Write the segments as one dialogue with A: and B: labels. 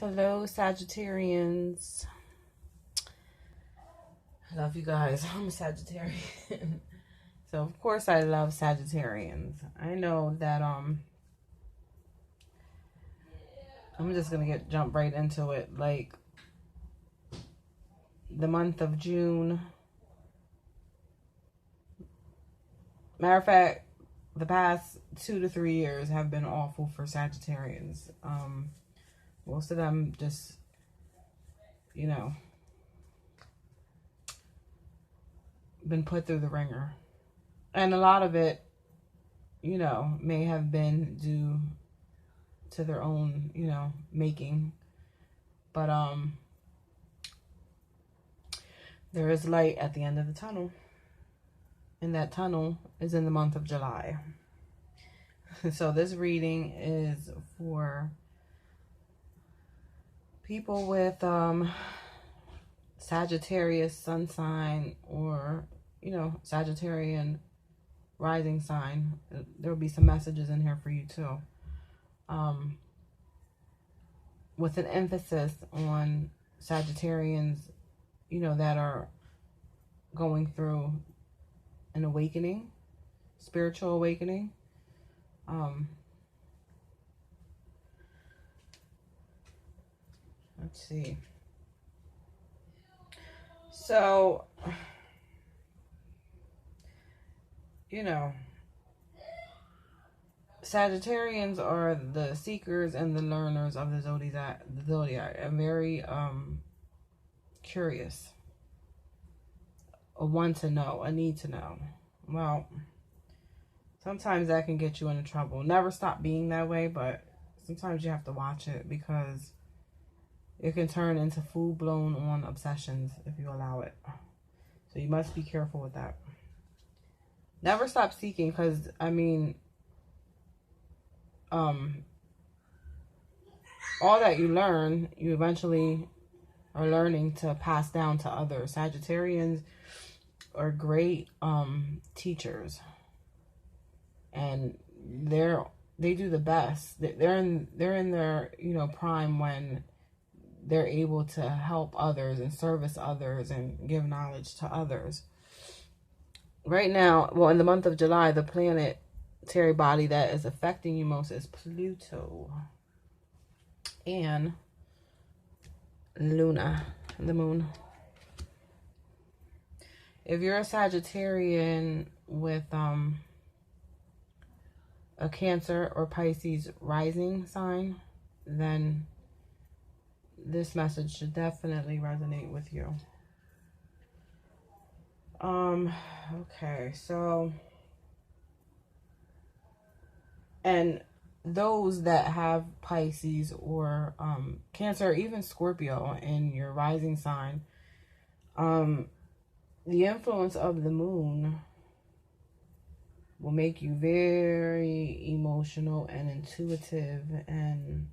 A: Hello, Sagittarians. I love you guys. I'm a Sagittarian. So, of course, I love Sagittarians. I know that, I'm just going to jump right into it. Like, the month of June. Matter of fact, the past 2 to 3 years have been awful for Sagittarians. Most of them just, been put through the ringer. And a lot of it, may have been due to their own, making. But there is light at the end of the tunnel. And that tunnel is in the month of July. So this reading is for people with Sagittarius sun sign or, Sagittarian rising sign. There will be some messages in here for you too. With an emphasis on Sagittarians, that are going through an awakening, spiritual awakening. Let's see. So, Sagittarians are the seekers and the learners of the zodiac. I'm very curious. A want to know, a need to know. Well, sometimes that can get you into trouble. Never stop being that way, but sometimes you have to watch it because it can turn into full-blown on obsessions if you allow it. So you must be careful with that. Never stop seeking because, all that you learn, you eventually are learning to pass down to others. Sagittarians are great teachers. And they do the best. They're in their, prime when they're able to help others and service others and give knowledge to others. Right now, well, in the month of July, the planetary body that is affecting you most is Pluto and Luna, the moon. If you're a Sagittarian with a Cancer or Pisces rising sign, then this message should definitely resonate with you. Okay, so, and those that have Pisces or Cancer or even Scorpio in your rising sign, the influence of the moon will make you very emotional and intuitive and,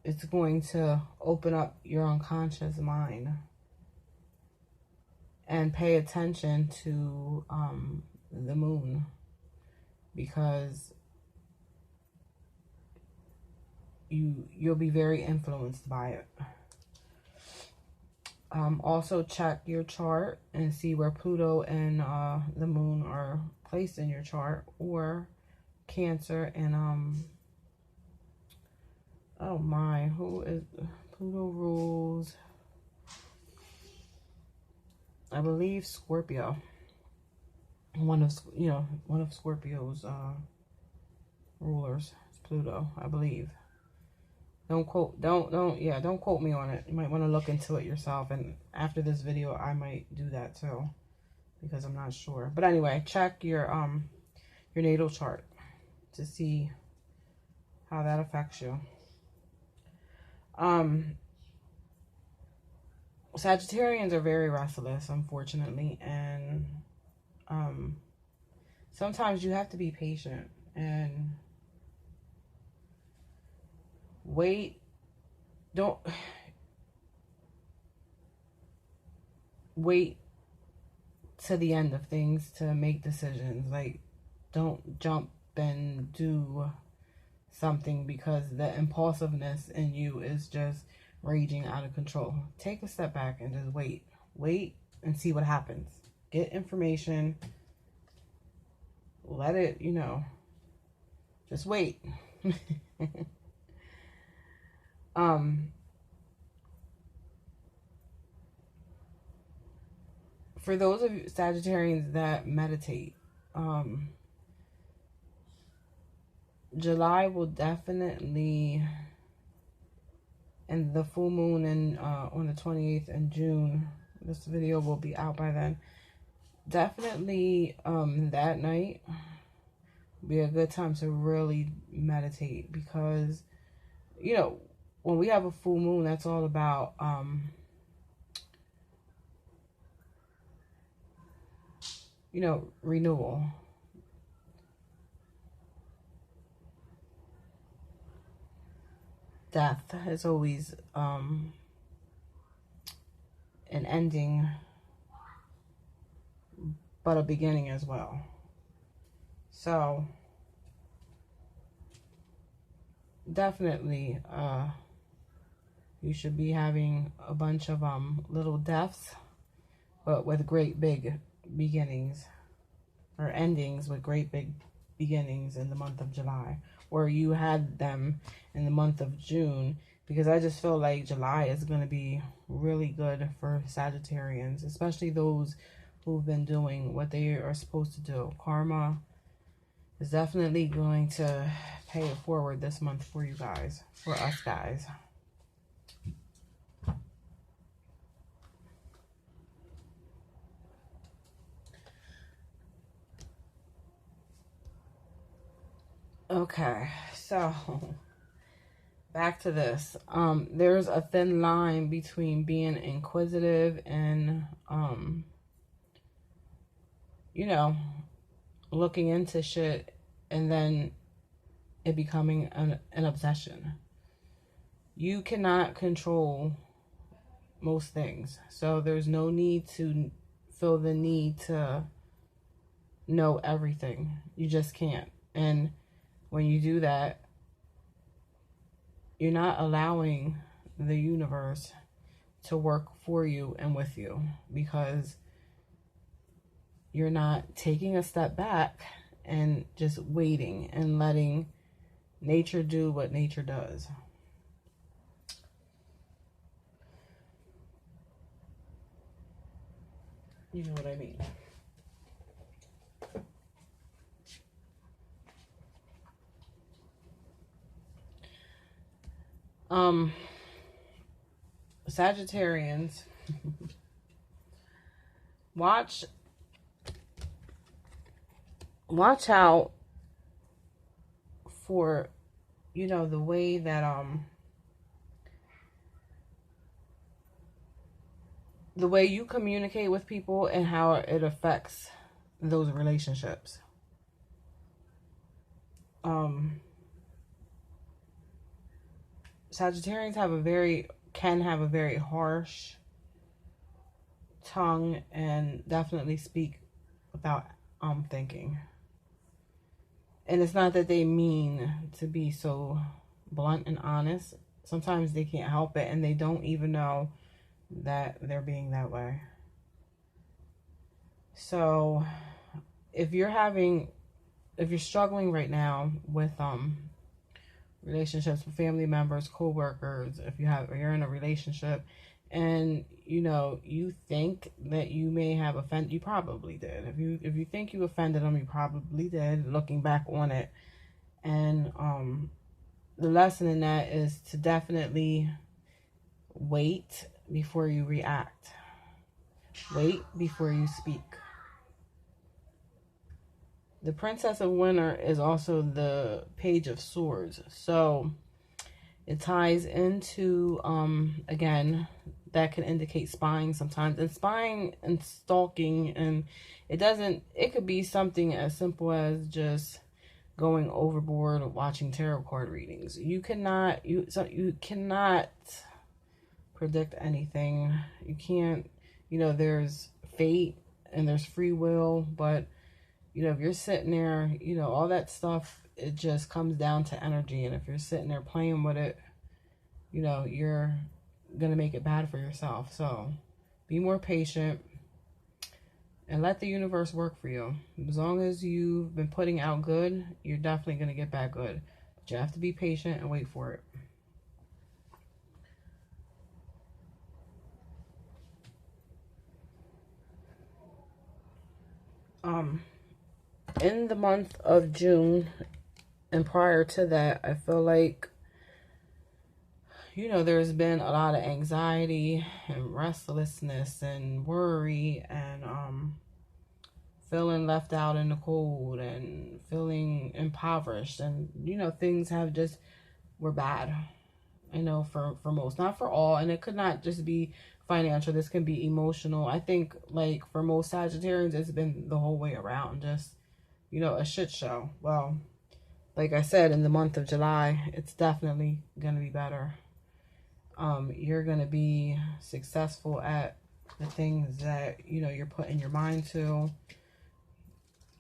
A: it's going to open up your unconscious mind and pay attention to the moon because you'll be very influenced by it. Also check your chart and see where Pluto and the moon are placed in your chart, or Cancer and oh my, who is Pluto rules? I believe Scorpio. One of Scorpio's rulers is Pluto, I believe. Don't quote me on it. You might want to look into it yourself, and after this video I might do that too because I'm not sure. But anyway, check your natal chart to see how that affects you. Sagittarians are very restless, unfortunately, and sometimes you have to be patient and wait. Don't wait to the end of things to make decisions. Like, don't jump and do something because the impulsiveness in you is just raging out of control. Take a step back and just wait. Wait and see what happens. Get information. Let it, you know, just wait. For those of you Sagittarians that meditate, July will definitely, and the full moon in on the 28th in June, this video will be out by then. Definitely that night be a good time to really meditate, because, you know, when we have a full moon, that's all about you know, renewal. Death is always an ending, but a beginning as well. So definitely you should be having a bunch of little deaths, but with great big beginnings, or endings with great big beginnings in the month of July, or you had them in the month of June, because I just feel like July is going to be really good for Sagittarians, especially those who've been doing what they are supposed to do. Karma is definitely going to pay it forward this month for you guys, for us guys. Okay, so back to this. There's a thin line between being inquisitive and, you know, looking into shit and then it becoming an obsession. You cannot control most things, so there's no need to feel the need to know everything. You just can't. And when you do that, you're not allowing the universe to work for you and with you, because you're not taking a step back and just waiting and letting nature do what nature does. You know what I mean? Sagittarians, watch out for, you know, the way that the way you communicate with people and how it affects those relationships. Sagittarians can have a very harsh tongue and definitely speak without thinking. And it's not that they mean to be so blunt and honest. Sometimes they can't help it and they don't even know that they're being that way. So if you're struggling right now with relationships with family members, co-workers, if you're in a relationship and you know you think that you may have offended, you probably did. If you think you offended them, you probably did, looking back on it. And the lesson in that is to definitely wait before you react. Wait before you speak. The Princess of Winter is also the Page of Swords. So it ties into, again, that can indicate spying sometimes. And spying and stalking, and it could be something as simple as just going overboard watching tarot card readings. You cannot predict anything. You can't, you know, there's fate and there's free will, but you know, if you're sitting there, you know, all that stuff it just comes down to energy. And if you're sitting there playing with it, you know, you're going to make it bad for yourself. So be more patient and let the universe work for you. As long as you've been putting out good, you're definitely going to get back good. But you have to be patient and wait for it. In the month of June and prior to that, I feel like, you know, there's been a lot of anxiety and restlessness and worry and feeling left out in the cold and feeling impoverished, and you know, things were bad, you know, for most, not for all. And it could not just be financial, this can be emotional. I think like for most Sagittarians, it's been the whole way around, just, you know, a shit show. Well, like I said, in the month of July, it's definitely going to be better. You're going to be successful at the things that, you know, you're putting your mind to.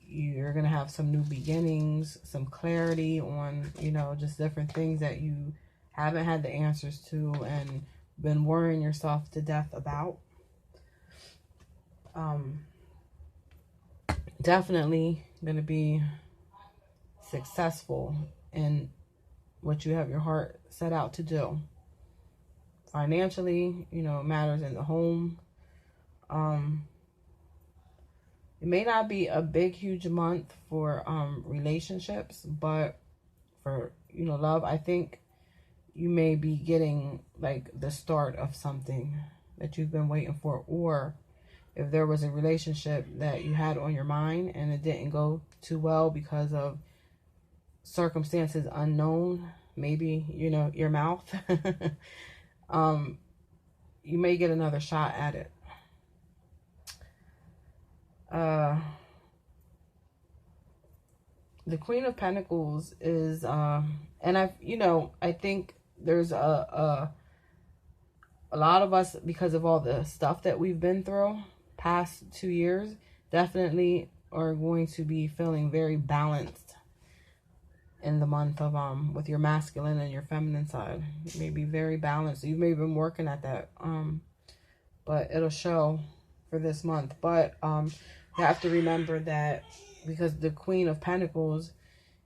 A: You're going to have some new beginnings, some clarity on, you know, just different things that you haven't had the answers to and been worrying yourself to death about. Definitely going to be successful in what you have your heart set out to do. Financially, you know, matters in the home. It may not be a big, huge month for relationships, but for, you know, love, I think you may be getting like the start of something that you've been waiting for. Or if there was a relationship that you had on your mind and it didn't go too well because of circumstances unknown, maybe, you know, your mouth, you may get another shot at it. The Queen of Pentacles is, and I think there's a lot of us, because of all the stuff that we've been through past 2 years, definitely are going to be feeling very balanced in the month of, with your masculine and your feminine side. You may be very balanced. You may have been working at that, but it'll show for this month. But, you have to remember that because the Queen of Pentacles,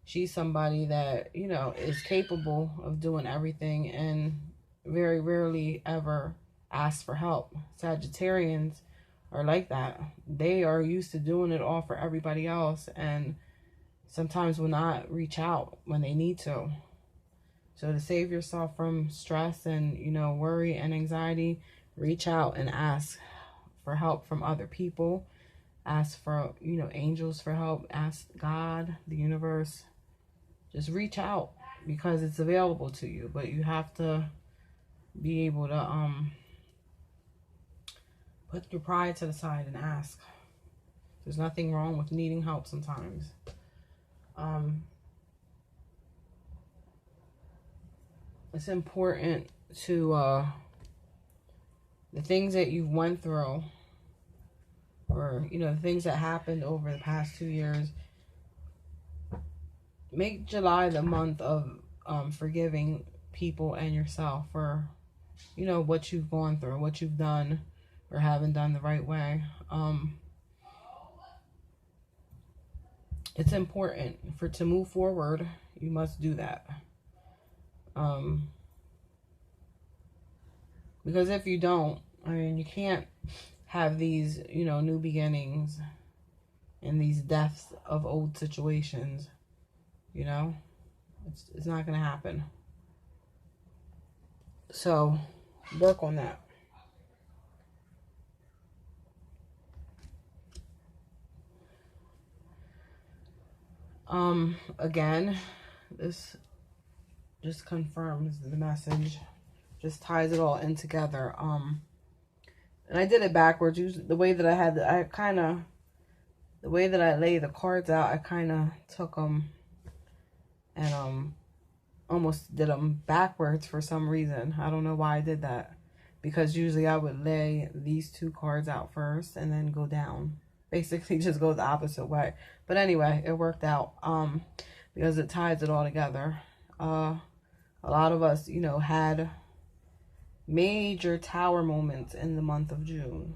A: she's somebody that, you know, is capable of doing everything and very rarely ever asks for help. Sagittarians are like that. They are used to doing it all for everybody else and sometimes will not reach out when they need to. So to save yourself from stress and, you know, worry and anxiety, reach out and ask for help from other people. Ask for, you know, angels for help. Ask God, the universe. Just reach out because it's available to you. But you have to be able to put your pride to the side and ask. There's nothing wrong with needing help sometimes. It's important to the things that you went through, or, you know, the things that happened over the past 2 years. Make July the month of forgiving people and yourself for, you know, what you've gone through, what you've done or haven't done the right way. It's important to move forward. You must do that. Because if you don't, I mean, you can't have these, you know, new beginnings and these deaths of old situations, you know. It's not going to happen. So work on that. Again, this just confirms the message, just ties it all in together. And I did it backwards. The way that the way that I lay the cards out, I kind of took them and almost did them backwards for some reason. I don't know why I did that, because usually I would lay these two cards out first and then go down. Basically just go the opposite way. But anyway, it worked out. because it ties it all together. A lot of us, you know, had major tower moments in the month of June.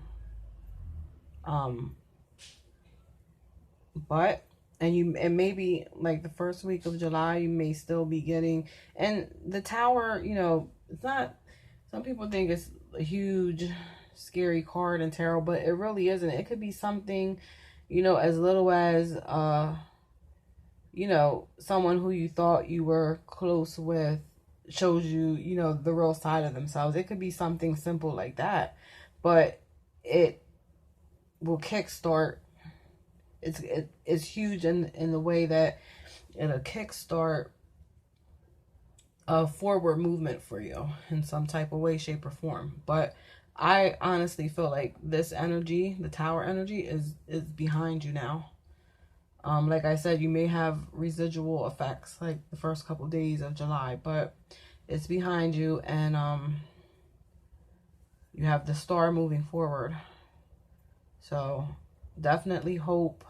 A: But and maybe like the first week of July you may still be getting, and the tower, you know, it's not, some people think it's a huge scary card and tarot, but it really isn't. It could be something, you know, as little as you know, someone who you thought you were close with shows you, you know, the real side of themselves. It could be something simple like that, but it will kickstart. It's huge in the way that it'll kickstart a forward movement for you in some type of way, shape, or form. But I honestly feel like this energy, the tower energy, is behind you now. Like I said, you may have residual effects like the first couple of days of July, but it's behind you, and you have the star moving forward. So definitely hope.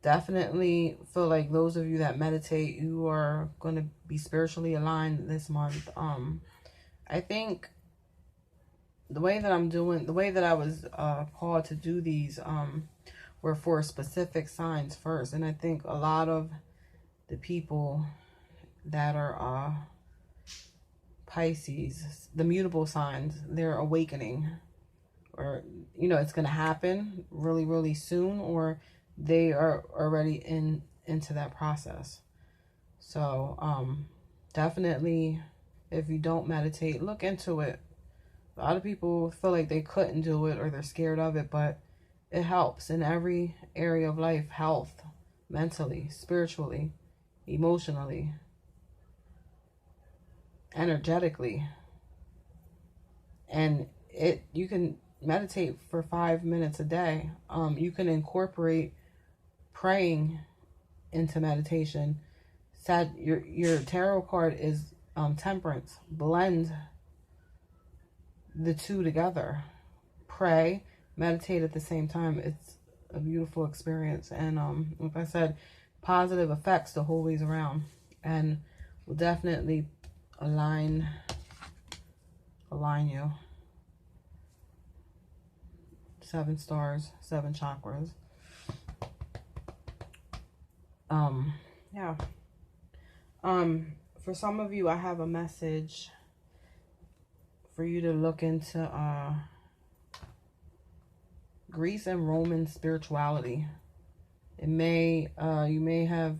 A: Definitely feel like those of you that meditate, you are going to be spiritually aligned this month. I think the way that I'm doing, the way that I was called to do these were for specific signs first. And I think a lot of the people that are Pisces, the mutable signs, they're awakening, or, you know, it's going to happen really, really soon, or they are already into that process. So definitely, if you don't meditate, look into it. A lot of people feel like they couldn't do it or they're scared of it, but it helps in every area of life: health, mentally, spiritually, emotionally, energetically. And you can meditate for 5 minutes a day. You can incorporate praying into meditation. Your tarot card is temperance. Blend the two together. Pray, meditate at the same time. It's a beautiful experience, and like I said, positive effects the whole ways around, and will definitely align you. 7 stars, 7 chakras. Yeah. For some of you, I have a message for you to look into Greece and Roman spirituality. It may you may have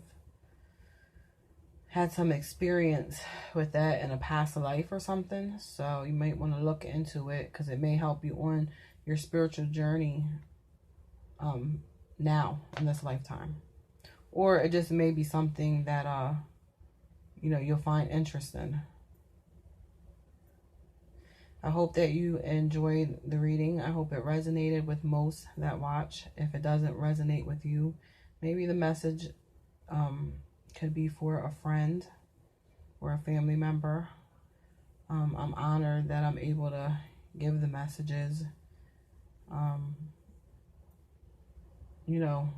A: had some experience with that in a past life or something, so you might want to look into it, because it may help you on your spiritual journey now in this lifetime. Or it just may be something that you know, you'll find interest in. I hope that you enjoyed the reading. I hope it resonated with most that watch. If it doesn't resonate with you, maybe the message could be for a friend or a family member. I'm honored that I'm able to give the messages. You know,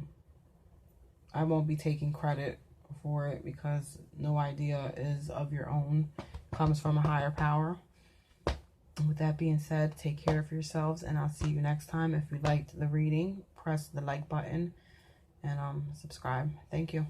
A: I won't be taking credit for it, because no idea is of your own. It comes from a higher power. With that being said, take care of yourselves, and I'll see you next time. If you liked the reading, press the like button and subscribe. Thank you.